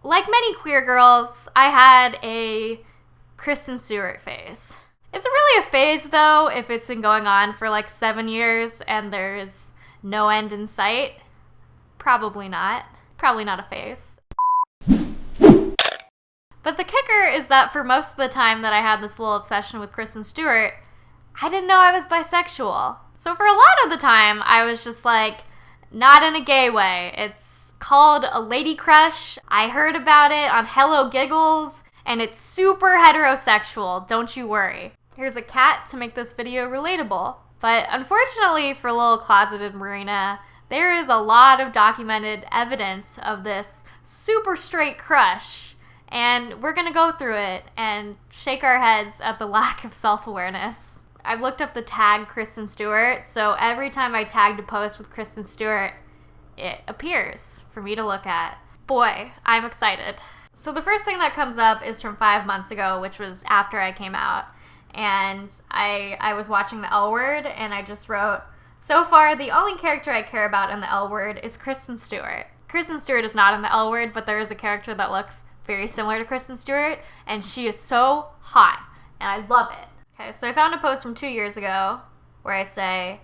Like many queer girls, I had a Kristen Stewart phase. Is it really a phase, though, if it's been going on for like 7 years and there's no end in sight? Probably not. Probably not a phase. But the kicker is that for most of the time that I had this little obsession with Kristen Stewart, I didn't know I was bisexual. So for a lot of the time, I was just like, not in a gay way. It's called a lady crush. I heard about it on Hello Giggles, and it's super heterosexual, don't you worry. Here's a cat to make this video relatable. But unfortunately for little closeted Marina, there is a lot of documented evidence of this super straight crush. And we're gonna go through it and shake our heads at the lack of self-awareness. I've looked up the tag Kristen Stewart, so every time I tagged a post with Kristen Stewart, it appears for me to look at. Boy, I'm excited. So the first thing that comes up is from 5 months ago, which was after I came out. And I was watching The L Word, and I just wrote, so far, the only character I care about in The L Word is Kristen Stewart. Kristen Stewart is not in The L Word, but there is a character that looks very similar to Kristen Stewart, and she is so hot, and I love it. Okay, so I found a post from 2 years ago where I say,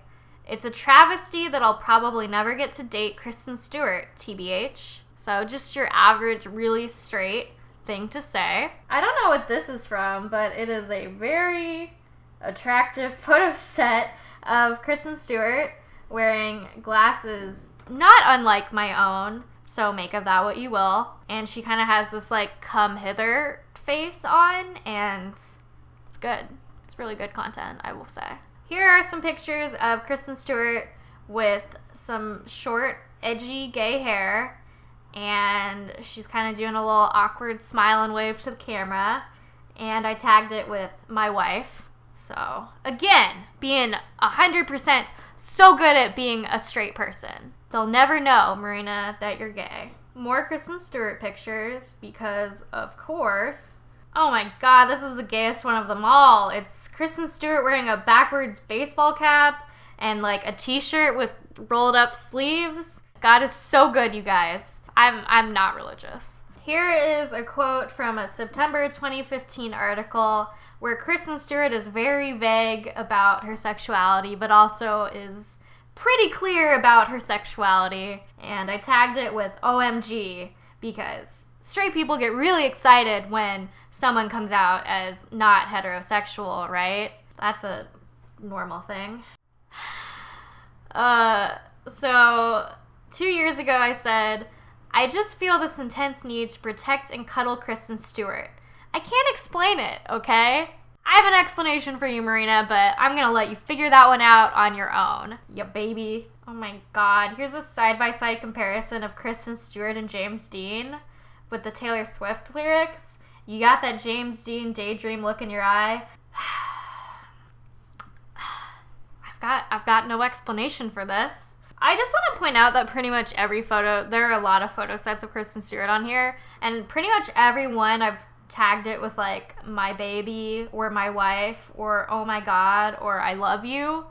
it's a travesty that I'll probably never get to date Kristen Stewart, TBH. So just your average, really straight thing to say. I don't know what this is from, but it is a very attractive photo set of Kristen Stewart wearing glasses not unlike my own, so make of that what you will. And she kind of has this like come hither face on, and it's good. It's really good content, I will say. Here are some pictures of Kristen Stewart with some short, edgy gay hair, and she's kind of doing a little awkward smile and wave to the camera, and I tagged it with my wife. So, again, being 100% so good at being a straight person. They'll never know, Marina, that you're gay. More Kristen Stewart pictures because, of course, oh my god, this is the gayest one of them all. It's Kristen Stewart wearing a backwards baseball cap and like a t-shirt with rolled up sleeves. God is so good, you guys. I'm not religious. Here is a quote from a September 2015 article where Kristen Stewart is very vague about her sexuality, but also is pretty clear about her sexuality. And I tagged it with OMG because straight people get really excited when someone comes out as not heterosexual, right? That's a normal thing. So 2 years ago I said, I just feel this intense need to protect and cuddle Kristen Stewart. I can't explain it, okay? I have an explanation for you, Marina, but I'm gonna let you figure that one out on your own. Ya baby. Oh my god. Here's a side-by-side comparison of Kristen Stewart and James Dean with the Taylor Swift lyrics. You got that James Dean daydream look in your eye. I've got no explanation for this. I just want to point out that pretty much every photo, there are a lot of photo sets of Kristen Stewart on here, and pretty much every one I've tagged it with like my baby or my wife or oh my god or I love you.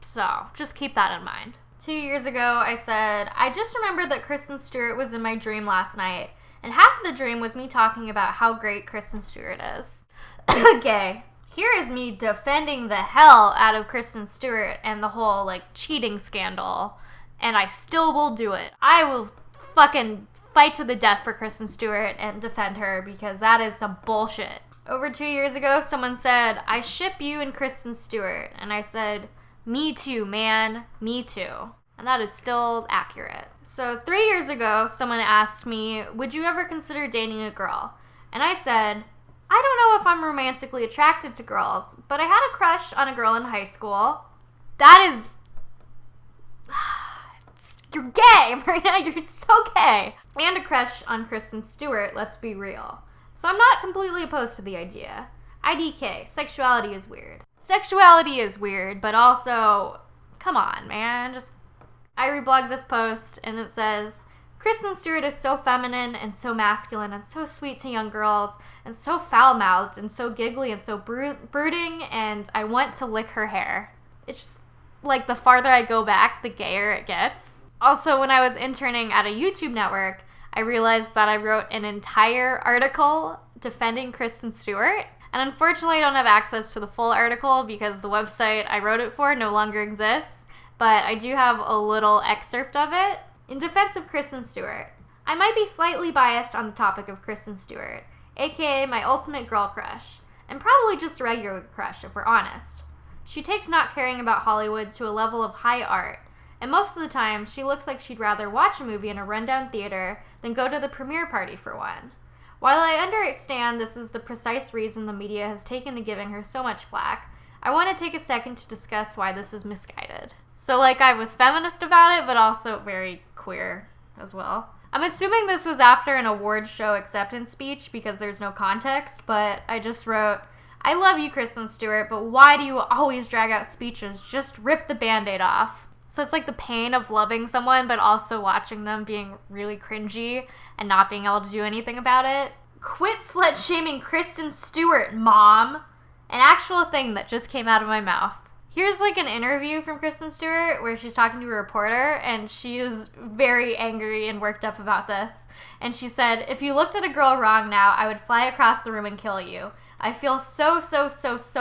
So just keep that in mind. 2 years ago I said, I just remembered that Kristen Stewart was in my dream last night, and half of the dream was me talking about how great Kristen Stewart is. Gay. Here is me defending the hell out of Kristen Stewart and the whole like cheating scandal, and I still will do it. I will fucking fight to the death for Kristen Stewart and defend her because that is some bullshit. Over 2 years ago, someone said, I ship you and Kristen Stewart. And I said, me too, man. Me too. And that is still accurate. So 3 years ago, someone asked me, would you ever consider dating a girl? And I said, I don't know if I'm romantically attracted to girls, but I had a crush on a girl in high school. That is... You're gay, Marina. You're so gay. And a crush on Kristen Stewart, let's be real. So I'm not completely opposed to the idea. IDK, sexuality is weird. Sexuality is weird, but also, come on, man. I reblogged this post, and it says, Kristen Stewart is so feminine and so masculine and so sweet to young girls and so foul-mouthed and so giggly and so brooding, and I want to lick her hair. It's just, like, the farther I go back, the gayer it gets. Also, when I was interning at a YouTube network, I realized that I wrote an entire article defending Kristen Stewart. And unfortunately, I don't have access to the full article because the website I wrote it for no longer exists. But I do have a little excerpt of it. In defense of Kristen Stewart, I might be slightly biased on the topic of Kristen Stewart, aka my ultimate girl crush, and probably just a regular crush if we're honest. She takes not caring about Hollywood to a level of high art, and most of the time she looks like she'd rather watch a movie in a rundown theater than go to the premiere party for one. While I understand this is the precise reason the media has taken to giving her so much flack, I want to take a second to discuss why this is misguided. So I was feminist about it, but also very queer as well. I'm assuming this was after an awards show acceptance speech because there's no context, but I just wrote, I love you, Kristen Stewart, but why do you always drag out speeches? Just rip the Band-Aid off. So it's like the pain of loving someone, but also watching them being really cringy and not being able to do anything about it. Quit slut-shaming Kristen Stewart, Mom! An actual thing that just came out of my mouth. Here's an interview from Kristen Stewart where she's talking to a reporter and she is very angry and worked up about this. And she said, if you looked at a girl wrong now, I would fly across the room and kill you. I feel so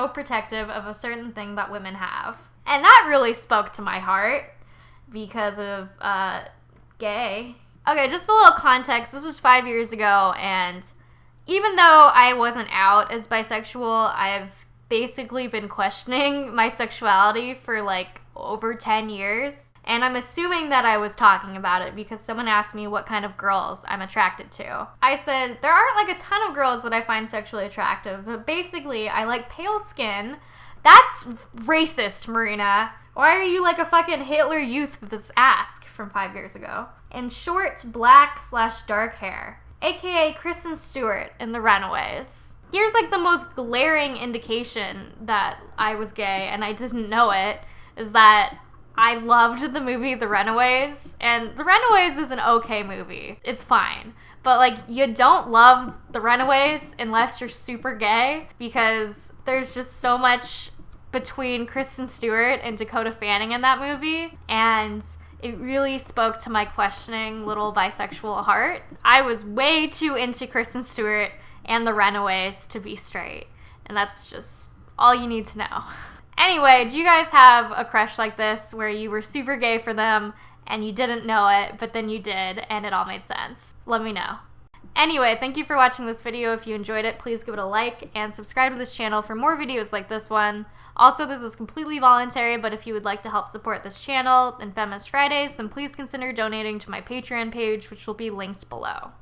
protective of a certain thing that women have. And that really spoke to my heart because of gay. Okay, just a little context. This was 5 years ago, and even though I wasn't out as bisexual, I've basically been questioning my sexuality for over 10 years. And I'm assuming that I was talking about it because someone asked me what kind of girls I'm attracted to. I said, there aren't a ton of girls that I find sexually attractive, but basically I like pale skin. That's racist, Marina. Why are you like a fucking Hitler Youth with this ask from 5 years ago? And short, black/dark hair, aka Kristen Stewart in The Runaways. Here's the most glaring indication that I was gay and I didn't know it, is that I loved the movie The Runaways, and The Runaways is an okay movie. It's fine. But you don't love The Runaways unless you're super gay, because there's just so much between Kristen Stewart and Dakota Fanning in that movie, and it really spoke to my questioning little bisexual heart. I was way too into Kristen Stewart and The Runaways to be straight, and that's just all you need to know. Anyway, do you guys have a crush like this where you were super gay for them and you didn't know it, but then you did and it all made sense? Let me know. Anyway, thank you for watching this video. If you enjoyed it, please give it a like and subscribe to this channel for more videos like this one. Also, this is completely voluntary, but if you would like to help support this channel and Feminist Fridays, then please consider donating to my Patreon page, which will be linked below.